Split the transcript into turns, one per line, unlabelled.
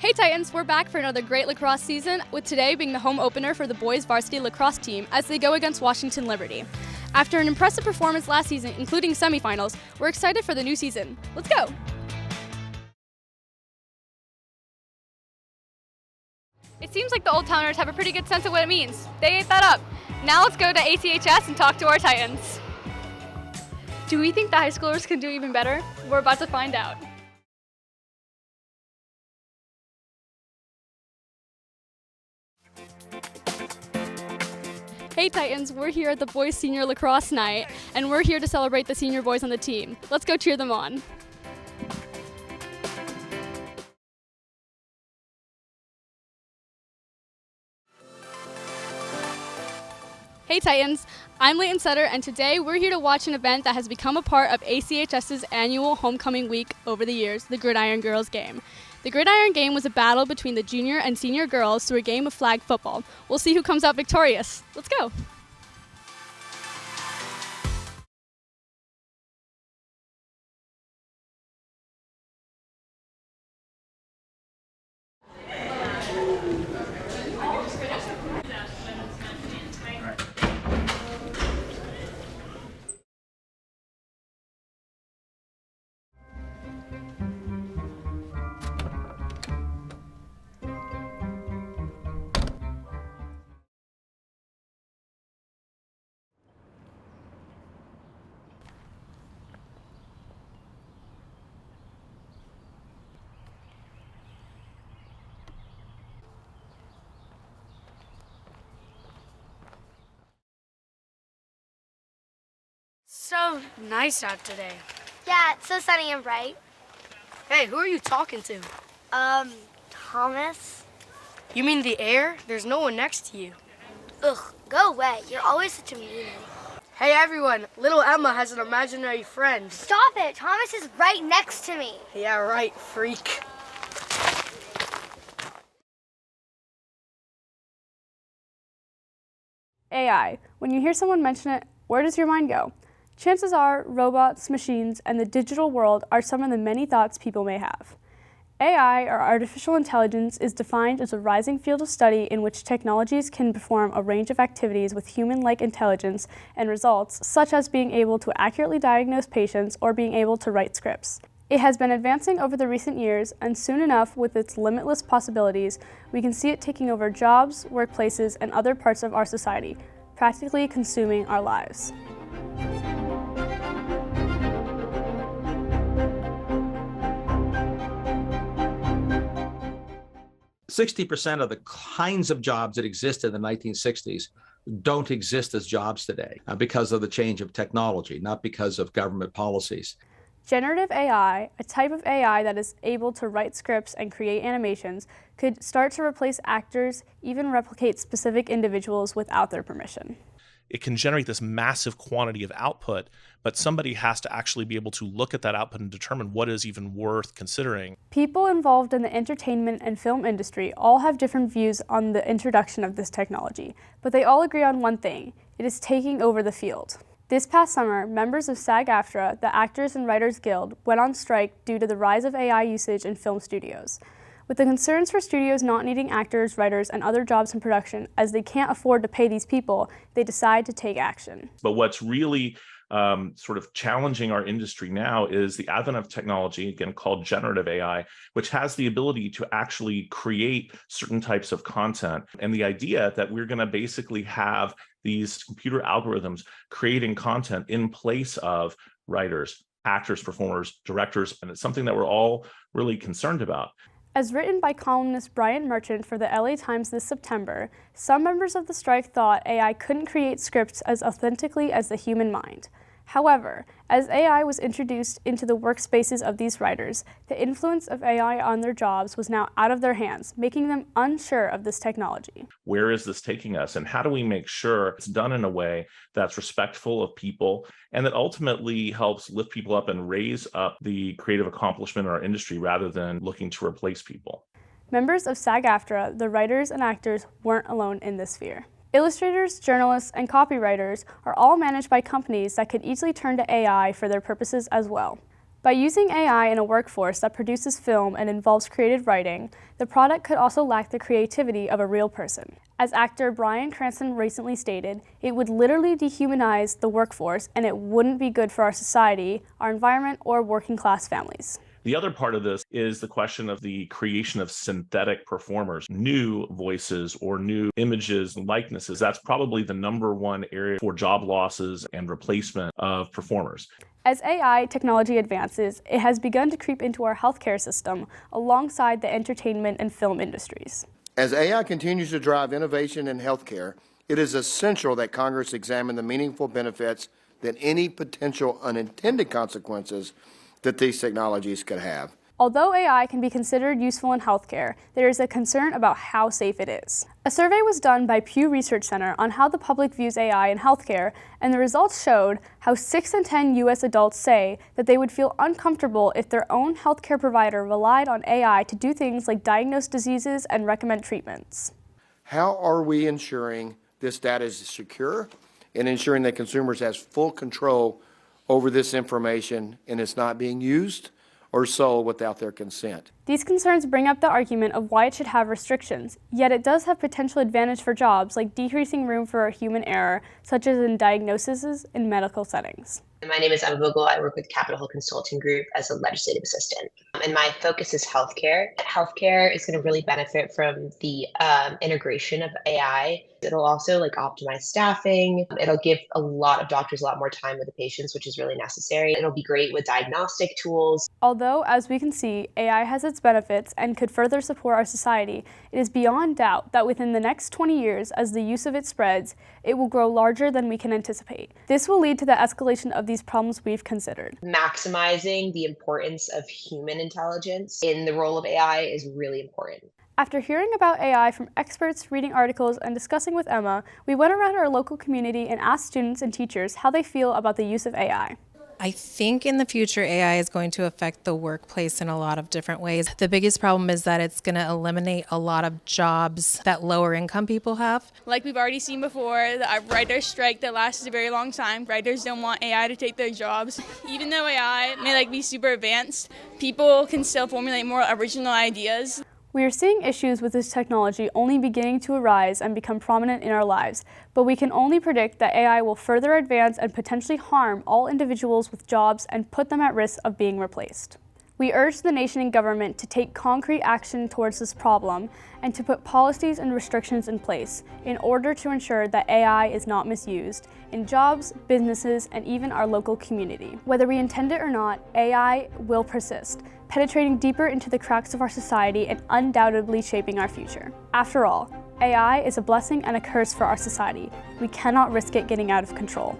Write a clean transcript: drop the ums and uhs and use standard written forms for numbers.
Hey Titans, we're back for another great lacrosse season, with today being the home opener for the boys varsity lacrosse team as they go against Washington Liberty. After an impressive performance last season, including semifinals, we're excited for the new season. Let's go! It seems like the Old Towners have a pretty good sense of what it means. They ate that up. Now let's go to ACHS and talk to our Titans. Do we think the high schoolers can do even better? We're about to find out. Hey Titans, we're here at the boys senior lacrosse night, and we're here to celebrate the senior boys on the team. Let's go cheer them on. Hey Titans, I'm Leighton Sutter, and today we're here to watch an event that has become a part of ACHS's annual homecoming week over the years, the Gridiron Girls Game. The Gridiron Game was a battle between the junior and senior girls through a game of flag football. We'll see who comes out victorious. Let's go.
So nice out today.
Yeah, it's so sunny and bright.
Hey, who are you talking to?
Thomas?
You mean the air? There's no one next to you.
Ugh, go away. You're always such a meanie.
Hey everyone, little Emma has an imaginary friend.
Stop it! Thomas is right next to me.
Yeah, right, freak.
AI. When you hear someone mention it, where does your mind go? Chances are robots, machines, and the digital world are some of the many thoughts people may have. AI, or artificial intelligence, is defined as a rising field of study in which technologies can perform a range of activities with human-like intelligence and results, such as being able to accurately diagnose patients or being able to write scripts. It has been advancing over the recent years, and soon enough, with its limitless possibilities, we can see it taking over jobs, workplaces, and other parts of our society, practically consuming our lives.
60% of the kinds of jobs that existed in the 1960s don't exist as jobs today because of the change of technology, not because of government policies.
Generative AI, a type of AI that is able to write scripts and create animations, could start to replace actors, even replicate specific individuals without their permission.
It can generate this massive quantity of output, but somebody has to actually be able to look at that output and determine what is even worth considering.
People involved in the entertainment and film industry all have different views on the introduction of this technology, but they all agree on one thing: it is taking over the field. This past summer, members of SAG-AFTRA, the Actors and Writers Guild, went on strike due to the rise of AI usage in film studios. With the concerns for studios not needing actors, writers, and other jobs in production, as they can't afford to pay these people, they decide to take action.
But what's really sort of challenging our industry now is the advent of technology, again called generative AI, which has the ability to actually create certain types of content. And the idea that we're going to basically have these computer algorithms creating content in place of writers, actors, performers, directors, and it's something that we're all really concerned about.
As written by columnist Brian Merchant for the LA Times this September, some members of the strike thought AI couldn't create scripts as authentically as the human mind. However, as AI was introduced into the workspaces of these writers, the influence of AI on their jobs was now out of their hands, making them unsure of this technology.
Where is this taking us, and how do we make sure it's done in a way that's respectful of people and that ultimately helps lift people up and raise up the creative accomplishment in our industry rather than looking to replace people?
Members of SAG-AFTRA, the writers and actors, weren't alone in this fear. Illustrators, journalists, and copywriters are all managed by companies that could easily turn to AI for their purposes as well. By using AI in a workforce that produces film and involves creative writing, the product could also lack the creativity of a real person. As actor Bryan Cranston recently stated, it would literally dehumanize the workforce and it wouldn't be good for our society, our environment, or working class families.
The other part of this is the question of the creation of synthetic performers, new voices or new images and likenesses. That's probably the number one area for job losses and replacement of performers.
As AI technology advances, it has begun to creep into our healthcare system alongside the entertainment and film industries.
As AI continues to drive innovation in healthcare, it is essential that Congress examine the meaningful benefits that any potential unintended consequences that these technologies could have.
Although AI can be considered useful in healthcare, there is a concern about how safe it is. A survey was done by Pew Research Center on how the public views AI in healthcare, and the results showed how 6 in 10 U.S. adults say that they would feel uncomfortable if their own healthcare provider relied on AI to do things like diagnose diseases and recommend treatments.
How are we ensuring this data is secure and ensuring that consumers have full control over this information and it's not being used or sold without their consent?
These concerns bring up the argument of why it should have restrictions, yet it does have potential advantage for jobs like decreasing room for human error, such as in diagnoses in medical settings.
My name is Emma Vogel. I work with Capitol Hill Consulting Group as a legislative assistant. And my focus is healthcare. Healthcare is going to really benefit from the integration of AI. It'll also optimize staffing. It'll give a lot of doctors a lot more time with the patients, which is really necessary. It'll be great with diagnostic tools.
Although, as we can see, AI has its benefits and could further support our society, it is beyond doubt that within the next 20 years, as the use of it spreads, it will grow larger than we can anticipate. This will lead to the escalation of these problems we've considered.
Maximizing the importance of human intelligence in the role of AI is really important.
After hearing about AI from experts, reading articles, and discussing with Emma, we went around our local community and asked students and teachers how they feel about the use of AI.
I think in the future, AI is going to affect the workplace in a lot of different ways. The biggest problem is that it's going to eliminate a lot of jobs that lower income people have.
Like we've already seen before, the writers' strike that lasted a very long time. Writers don't want AI to take their jobs. Even though AI may be super advanced, people can still formulate more original ideas.
We are seeing issues with this technology only beginning to arise and become prominent in our lives, but we can only predict that AI will further advance and potentially harm all individuals with jobs and put them at risk of being replaced. We urge the nation and government to take concrete action towards this problem and to put policies and restrictions in place in order to ensure that AI is not misused in jobs, businesses, and even our local community. Whether we intend it or not, AI will persist, penetrating deeper into the cracks of our society and undoubtedly shaping our future. After all, AI is a blessing and a curse for our society. We cannot risk it getting out of control.